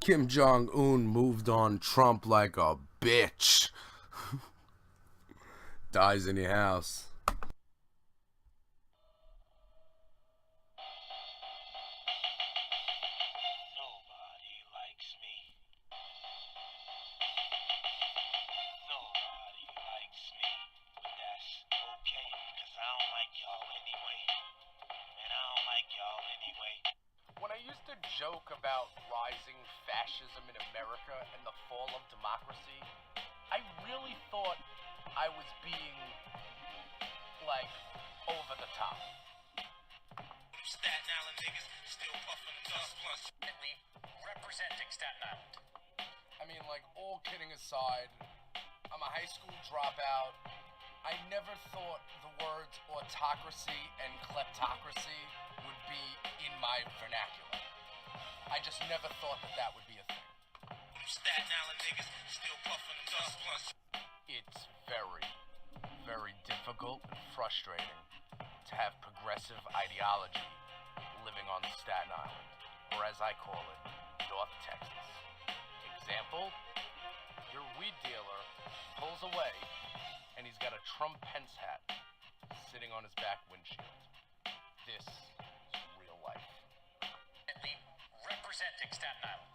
Kim Jong Un moved on Trump like a bitch. Dyze In Your House. When I used to joke about rising fascism in America and the fall of democracy, I really thought I was being, like, over the top. Staten Island niggas still puffing dust plus representing Staten Island. I mean, like, all kidding aside, I'm a high school dropout. I never thought the words autocracy and kleptocracy would be in my vernacular. I just never thought that that would be a thing. Staten Island niggas still puffing dust plus. It's very, very difficult and frustrating to have progressive ideology living on Staten Island, or as I call it, North Texas. Example, your weed dealer pulls away and he's got a Trump Pence hat sitting on his back windshield. This is real life. Representing Staten Island.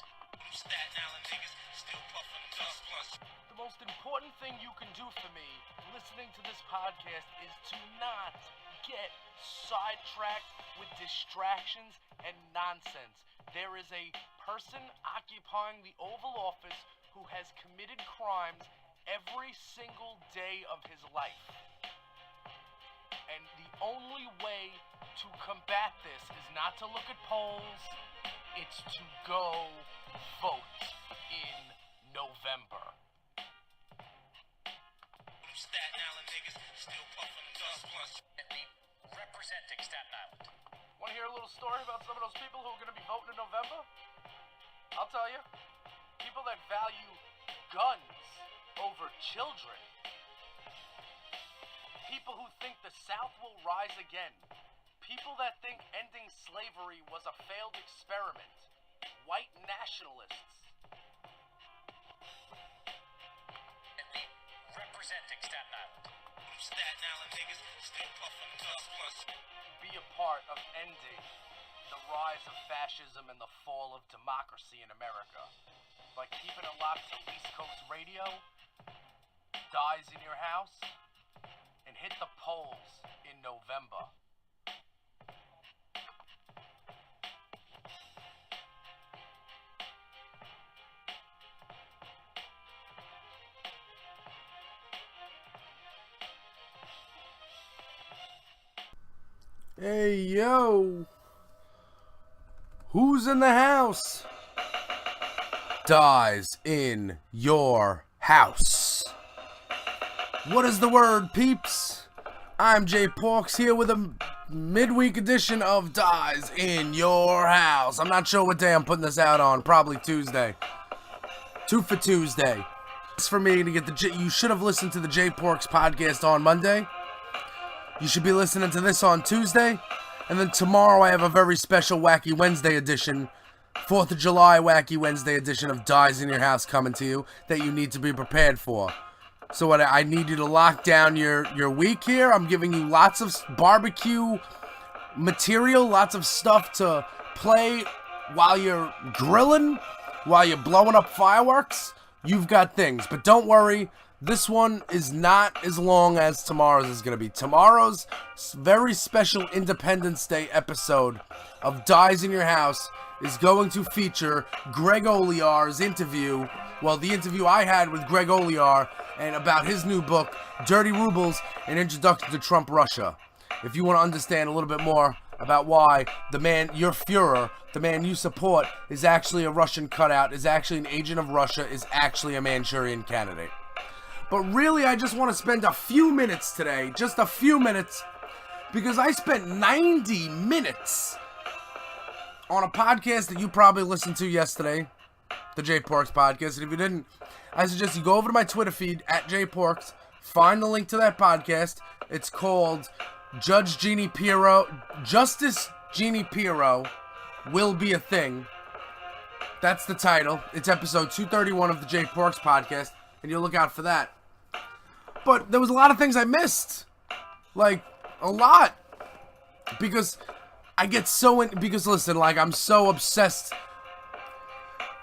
Staten Island niggas still puffing dust plus. The most important thing you can do for me listening to this podcast is to not get sidetracked with distractions and nonsense. There is a person occupying the Oval Office who has committed crimes every single day of his life. And the only way to combat this is not to look at polls, it's to go vote in November. Staten Island niggas still puffing dust plus. Representing Staten Island. Want to hear a little story about some of those people who are going to be voting in November? I'll tell you. People that value guns over children. People who think the South will rise again. People that think ending slavery was a failed experiment. White nationalists. Representing Staten Island. Staten Island niggas still puffing dust plus. Be a part of ending the rise of fascism and the fall of democracy in America by keeping it locked to East Coast radio, Dyze In Your House, and hit the polls in November. Hey, yo. Who's in the house? Dyze In Your House. What is the word, peeps? I'm Jay Porks here with a midweek edition of Dyze In Your House. I'm not sure what day I'm putting this out on. Probably Tuesday. 2 for Tuesday. It's for me to get you should have listened to the Jay Porks podcast on Monday. You should be listening to this on Tuesday. And then tomorrow I have a very special Wacky Wednesday edition. 4th of July Wacky Wednesday edition of Dyze In Your House coming to you that you need to be prepared for. So what I need you to lock down your week here. I'm giving you lots of barbecue material, lots of stuff to play while you're grilling, while you're blowing up fireworks. You've got things, but don't worry. This one is not as long as tomorrow's is going to be. Tomorrow's very special Independence Day episode of Dyze In Your House is going to feature Greg Oliar's interview. Well, the interview I had with Greg Oliar and about his new book, Dirty Rubles, An Introduction to Trump Russia. If you want to understand a little bit more about why the man, your Führer, the man you support, is actually a Russian cutout, is actually an agent of Russia, is actually a Manchurian candidate. But really, I just want to spend a few minutes today, just a few minutes, because I spent 90 minutes on a podcast that you probably listened to yesterday, the Jay Porks podcast. And if you didn't, I suggest you go over to my Twitter feed, @JayPorks, find the link to that podcast. It's called Justice Jeannie Pirro Will Be a Thing. That's the title. It's episode 231 of the Jay Porks podcast, and you'll look out for that. But there was a lot of things I missed. Like, a lot. Because I get so because listen, like, I'm so obsessed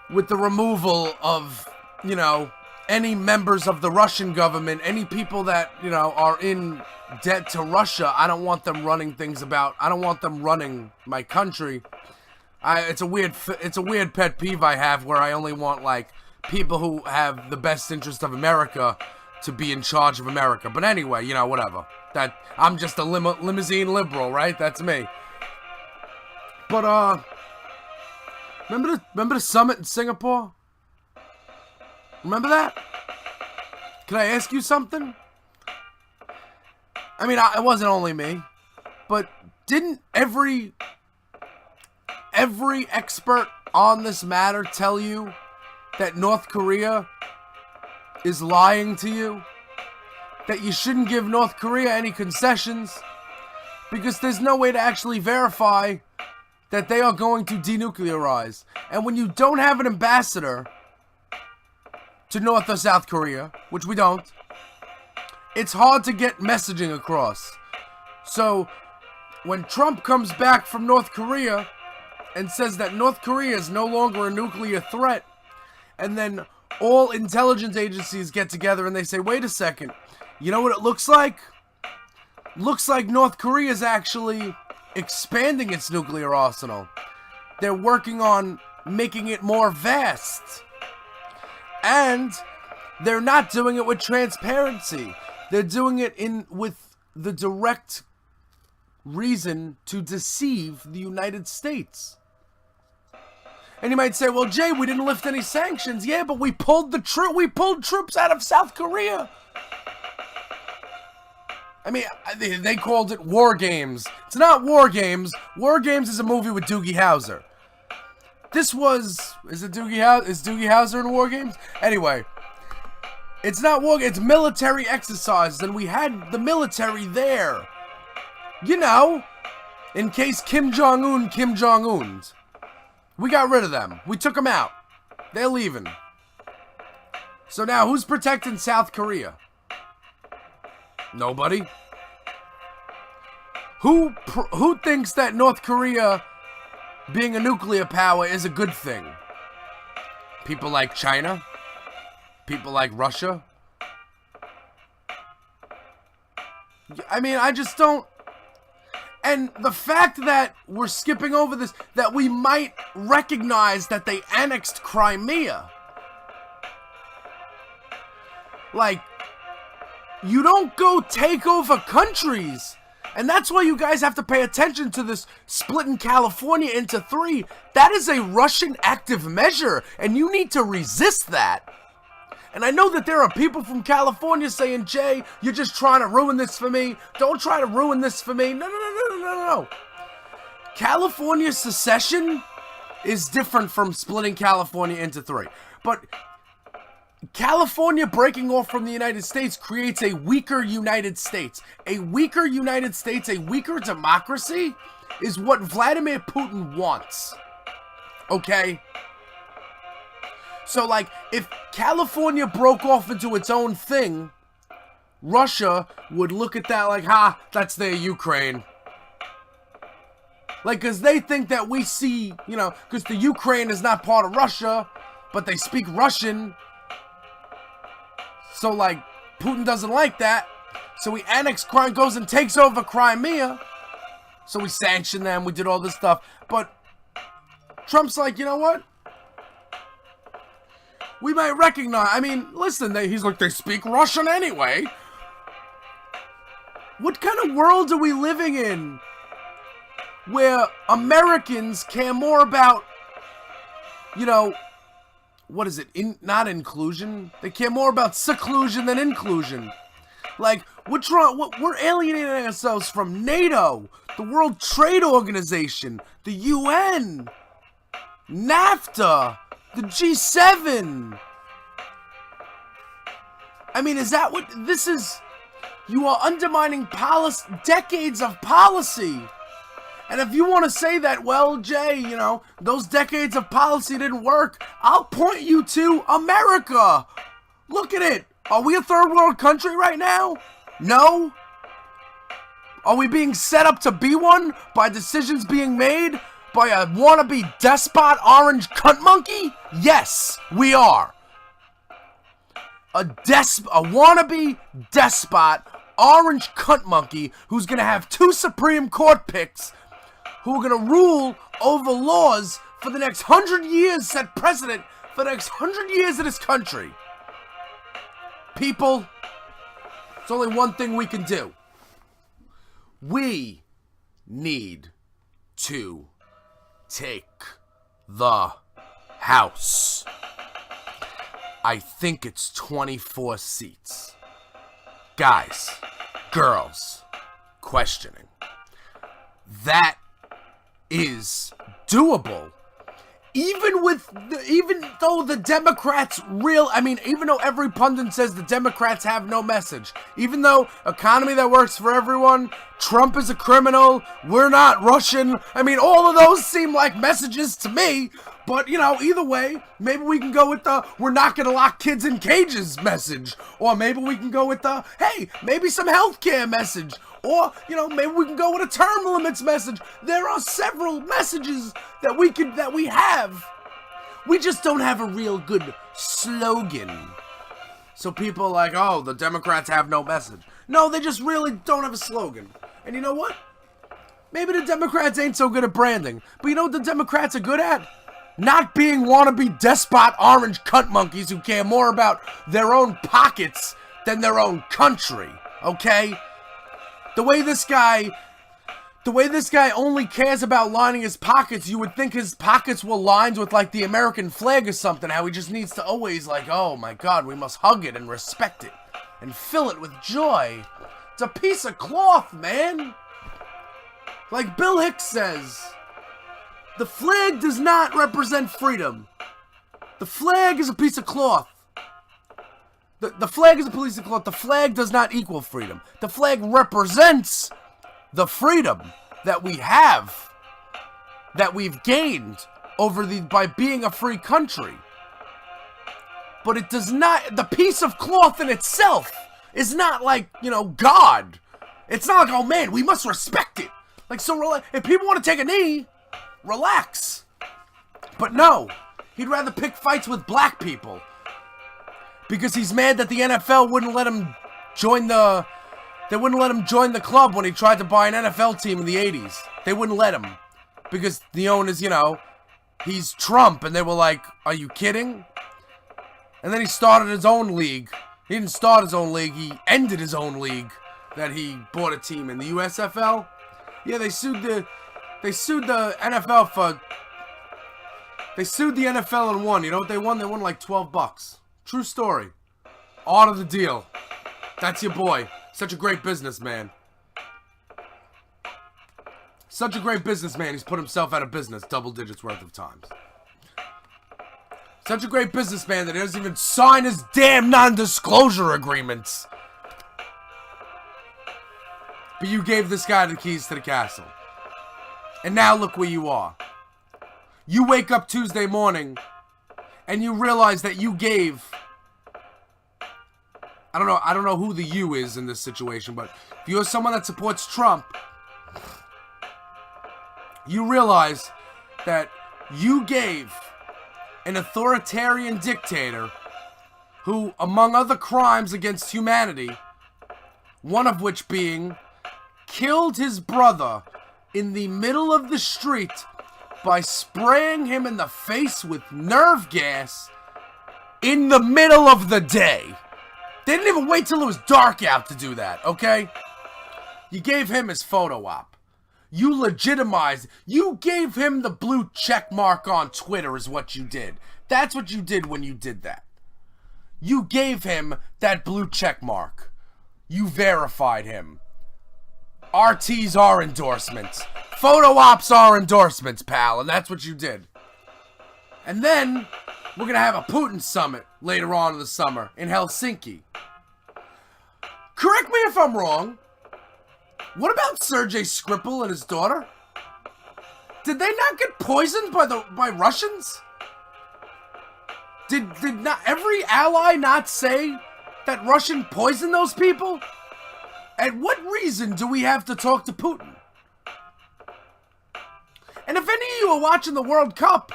with the removal of, you know, any members of the Russian government, any people that, you know, are in debt to Russia. I don't want them running things about. I don't want them running my country. It's a weird pet peeve I have where I only want, like, people who have the best interest of America to be in charge of America. But anyway, you know, whatever. That I'm just a limousine liberal, right? That's me. But remember the summit in Singapore? Remember that? Can I ask you something? I mean, it wasn't only me, but didn't every expert on this matter tell you that North Korea is lying to you? That you shouldn't give North Korea any concessions because there's no way to actually verify that they are going to denuclearize. And when you don't have an ambassador to North or South Korea, which we don't, it's hard to get messaging across. So when Trump comes back from North Korea and says that North Korea is no longer a nuclear threat, and then all intelligence agencies get together and they say, wait a second, you know what it looks like? Looks like North Korea is actually expanding its nuclear arsenal. They're working on making it more vast. And they're not doing it with transparency. They're doing it with the direct reason to deceive the United States. And you might say, well, Jay, we didn't lift any sanctions. Yeah, but we pulled troops out of South Korea. I mean, they called it War Games. It's not War Games. War Games is a movie with Doogie Howser. Is it Doogie Howser? Is Doogie Howser in War Games? Anyway, it's not war. It's military exercises, and we had the military there. You know, in case Kim Jong Un's. We got rid of them. We took them out. They're leaving. So now, who's protecting South Korea? Nobody. Who thinks that North Korea being a nuclear power is a good thing? People like China? People like Russia? I mean, I just don't. And the fact that we're skipping over this, that we might recognize that they annexed Crimea. Like, you don't go take over countries. And that's why you guys have to pay attention to this splitting California into 3. That is a Russian active measure, and you need to resist that. And I know that there are people from California saying, Jay, you're just trying to ruin this for me. Don't try to ruin this for me. No. California secession is different from splitting California into 3. But California breaking off from the United States creates a weaker United States. A weaker United States, a weaker democracy, is what Vladimir Putin wants. Okay? So, like, if California broke off into its own thing, Russia would look at that like, ha, that's their Ukraine. Like, because they think that we see, you know, because the Ukraine is not part of Russia, but they speak Russian. So, like, Putin doesn't like that. So he goes and takes over Crimea. So we sanction them. We did all this stuff. But Trump's like, you know what? We might recognize. I mean, listen, he's like, they speak Russian anyway. What kind of world are we living in where Americans care more about, you know, what is it? Not inclusion. They care more about seclusion than inclusion. Like, we're alienating ourselves from NATO, the World Trade Organization, the UN, NAFTA, the G7. I mean, is that what this is? You are undermining decades of policy. And if you want to say that, well, Jay, those decades of policy didn't work, I'll point you to America. Look at it. Are we a third world country right now? No. Are we being set up to be one by decisions being made by a wannabe despot orange cunt monkey? Yes, we are. A wannabe despot orange cunt monkey who's gonna have 2 Supreme Court picks who are gonna rule over laws for the next 100 years, set precedent for the next 100 years of this country. People, there's only one thing we can do. We need to take the House. I think it's 24 seats. Guys, girls, questioning. That is doable. Even though the Democrats even though every pundit says the Democrats have no message, even though economy that works for everyone, Trump is a criminal, we're not Russian, all of those seem like messages to me, but, either way, maybe we can go with the, we're not gonna lock kids in cages message, or maybe we can go with the, hey, maybe some healthcare message, or, maybe we can go with a term limits message. There are several messages that we have. We just don't have a real good slogan. So people are like, oh, the Democrats have no message. No, they just really don't have a slogan. And you know what? Maybe the Democrats ain't so good at branding. But you know what the Democrats are good at? Not being wannabe despot orange cunt monkeys who care more about their own pockets than their own country. Okay? The way this guy only cares about lining his pockets, you would think his pockets were lined with, like, the American flag or something. How he just needs to always, like, oh my God, we must hug it and respect it and fill it with joy. It's a piece of cloth, man. Like Bill Hicks says, the flag does not represent freedom. The flag is a piece of cloth. The flag is a piece of cloth. The flag does not equal freedom. The flag represents the freedom that we have, that we've gained by being a free country. But it does not, the piece of cloth in itself is not like, God. It's not like, oh man, we must respect it. Like, so if people want to take a knee, relax. But no, he'd rather pick fights with black people. Because he's mad that the NFL wouldn't let him join the club when he tried to buy an NFL team in the 80s. They wouldn't let him. Because the owners, he's Trump. And they were like, are you kidding? And then he started his own league. He didn't start his own league. He ended his own league that he bought a team in. The USFL? Yeah, they sued the NFL for... They sued the NFL and won. You know what they won? They won like $12. True story. Art of the deal. That's your boy. Such a great businessman. Such a great businessman, he's put himself out of business double digits worth of times. Such a great businessman that he doesn't even sign his damn non-disclosure agreements. But you gave this guy the keys to the castle. And now look where you are. You wake up Tuesday morning and you realize that you gave... I don't know who the you is in this situation, but if you're someone that supports Trump, you realize that you gave an authoritarian dictator who, among other crimes against humanity, one of which being killed his brother in the middle of the street by spraying him in the face with nerve gas in the middle of the day. They didn't even wait till it was dark out to do that, okay? You gave him his photo op. You legitimized. You gave him the blue check mark on Twitter is what you did. That's what you did when you did that. You gave him that blue check mark. You verified him. RTs are endorsements. Photo ops are endorsements, pal, and that's what you did. And then we're going to have a Putin summit later on in the summer in Helsinki. Correct me if I'm wrong. What about Sergei Skripal and his daughter? Did they not get poisoned by Russians? Did not every ally not say that Russian poisoned those people? And what reason do we have to talk to Putin? And if any of you are watching the World Cup,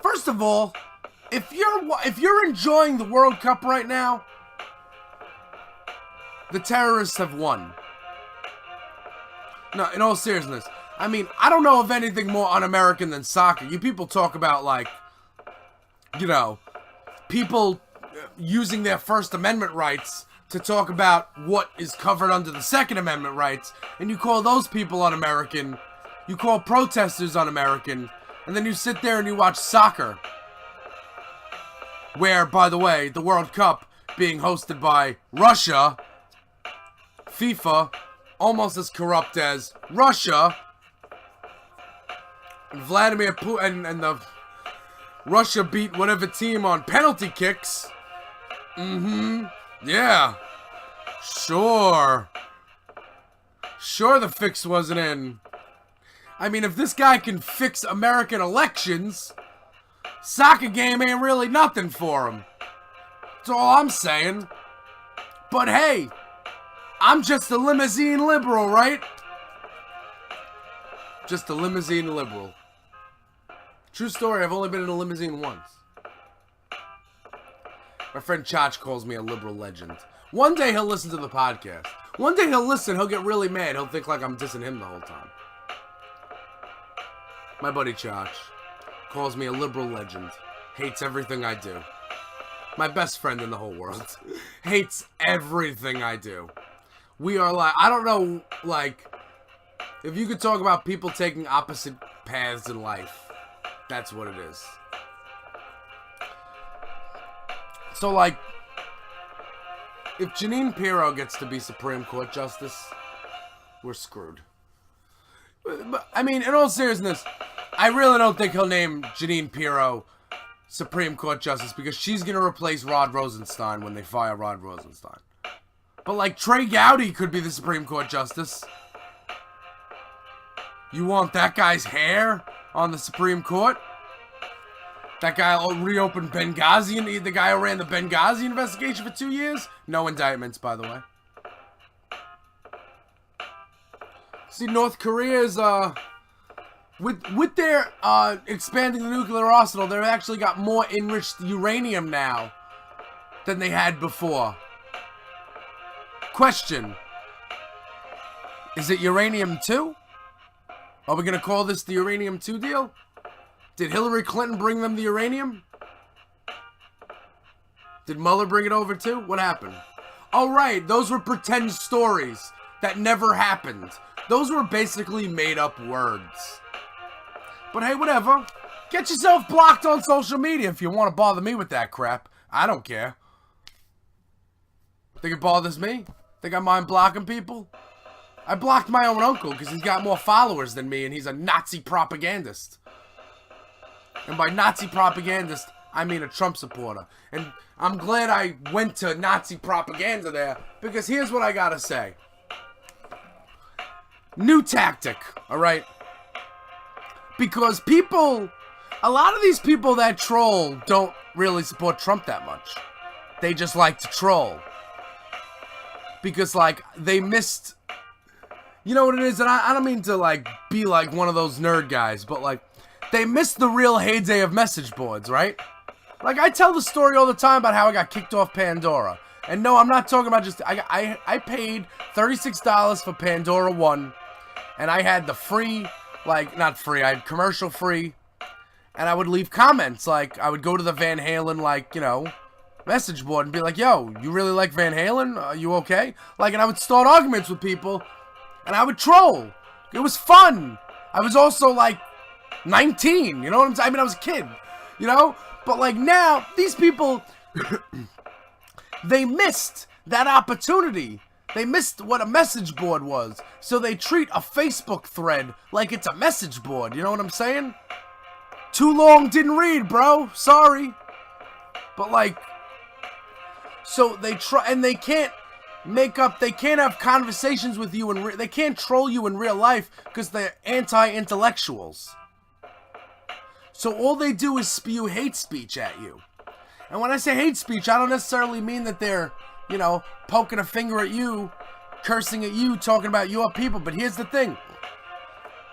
first of all, if you're enjoying the World Cup right now, the terrorists have won. No, in all seriousness, I mean, I don't know of anything more un-American than soccer. You people talk about, like, you know, people using their First Amendment rights to talk about what is covered under the Second Amendment rights, and you call those people un-American, you call protesters un-American, and then you sit there and you watch soccer, where, by the way, the World Cup being hosted by Russia, FIFA, almost as corrupt as Russia, and Vladimir Putin, and the Russia beat whatever team on penalty kicks. Yeah. Sure the fix wasn't in. I mean, if this guy can fix American elections, soccer game ain't really nothing for him. That's all I'm saying. But hey, I'm just a limousine liberal, right? Just a limousine liberal. True story, I've only been in a limousine once. My friend Chach calls me a liberal legend. One day he'll listen to the podcast. One day he'll listen, he'll get really mad. He'll think like I'm dissing him the whole time. My buddy Chach calls me a liberal legend. Hates everything I do. My best friend in the whole world. Hates everything I do. We are like, I don't know, like, if you could talk about people taking opposite paths in life, that's what it is. So, like, if Jeanine Pirro gets to be Supreme Court Justice, we're screwed. But, I mean, in all seriousness, I really don't think he'll name Jeanine Pirro Supreme Court Justice because she's going to replace Rod Rosenstein when they fire Rod Rosenstein. But, like, Trey Gowdy could be the Supreme Court Justice. You want that guy's hair on the Supreme Court? That guy reopened Benghazi, the guy who ran the Benghazi investigation for 2 years? No indictments, by the way. See, North Korea is, with their, expanding the nuclear arsenal, they've actually got more enriched uranium now than they had before. Question. Is it uranium-2? Are we gonna call this the uranium-2 deal? Did Hillary Clinton bring them the uranium? Did Mueller bring it over too? What happened? Oh right, those were pretend stories that never happened. Those were basically made up words. But hey, whatever. Get yourself blocked on social media if you want to bother me with that crap. I don't care. Think it bothers me? Think I mind blocking people? I blocked my own uncle because he's got more followers than me and he's a Nazi propagandist. And by Nazi propagandist, I mean a Trump supporter. And I'm glad I went to Nazi propaganda there, because here's what I gotta say. New tactic, alright? Because people, a lot of these people that troll don't really support Trump that much. They just like to troll. Because, like, they missed, you know what it is? And I don't mean to, like, be like one of those nerd guys, but, like, they missed the real heyday of message boards, right? Like, I tell the story all the time about how I got kicked off Pandora. And no, I'm not talking about just, I paid $36 for Pandora 1. And I had the free, like, not free, I had commercial free. And I would leave comments, like, I would go to the Van Halen, like, you know, message board and be like, yo, you really like Van Halen? Are you okay? Like, and I would start arguments with people. And I would troll. It was fun. I was also, like, 19, you know what I'm saying? I mean, I was a kid, you know? But, like, now, these people, they missed that opportunity. They missed what a message board was. So they treat a Facebook thread like it's a message board, you know what I'm saying? Too long, didn't read, bro. Sorry. But, like, so they try, and they can't, they can't have conversations with you, and they can't troll you in real life because they're anti-intellectuals. So all they do is spew hate speech at you. And when I say hate speech, I don't necessarily mean that they're, poking a finger at you, cursing at you, talking about your people. But here's the thing.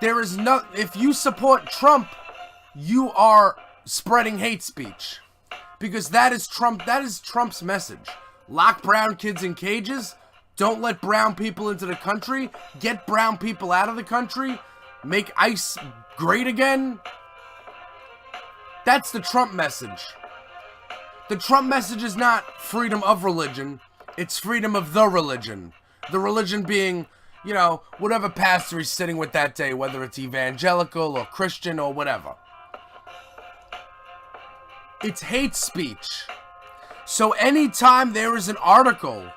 If you support Trump, you are spreading hate speech. Because that is Trump's message. Lock brown kids in cages. Don't let brown people into the country. Get brown people out of the country. Make ICE great again. That's the Trump message. The Trump message is not freedom of religion. It's freedom of the religion. The religion being, whatever pastor he's sitting with that day, whether it's evangelical or Christian or whatever. It's hate speech. So anytime there is an article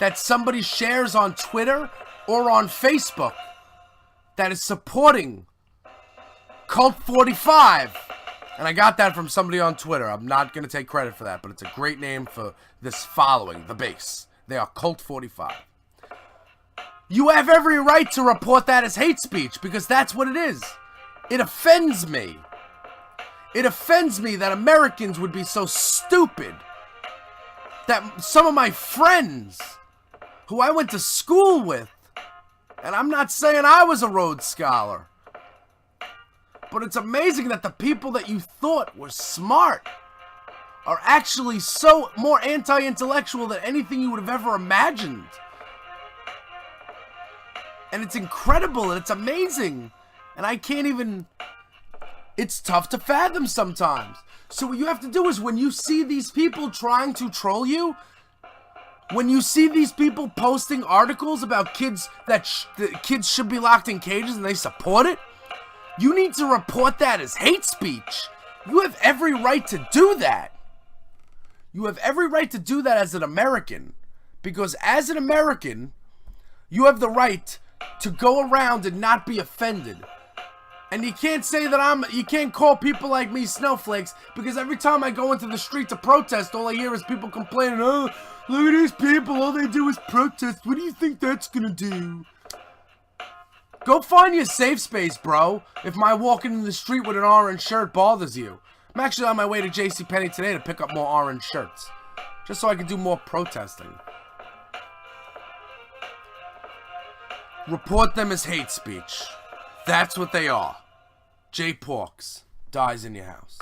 that somebody shares on Twitter or on Facebook that is supporting Cult 45, and I got that from somebody on Twitter. I'm not going to take credit for that, but it's a great name for this following, the base. They are Cult 45. You have every right to report that as hate speech, because that's what it is. It offends me. It offends me that Americans would be so stupid that some of my friends who I went to school with, and I'm not saying I was a Rhodes Scholar, but it's amazing that the people that you thought were smart are actually so more anti-intellectual than anything you would have ever imagined. And it's incredible, and it's amazing. And I can't even... It's tough to fathom sometimes. So what you have to do is, when you see these people trying to troll you, when you see these people posting articles about kids that kids should be locked in cages and they support it, you need to report that as hate speech. You have every right to do that. You have every right to do that as an American. Because as an American, you have the right to go around and not be offended. And you can't say that you can't call people like me snowflakes, because every time I go into the street to protest, all I hear is people complaining, oh, look at these people, all they do is protest. What do you think that's gonna do? Go find your safe space, bro, if my walking in the street with an orange shirt bothers you. I'm actually on my way to JCPenney today to pick up more orange shirts, just so I can do more protesting. Report them as hate speech. That's what they are. J Porks, Dyze In Your House.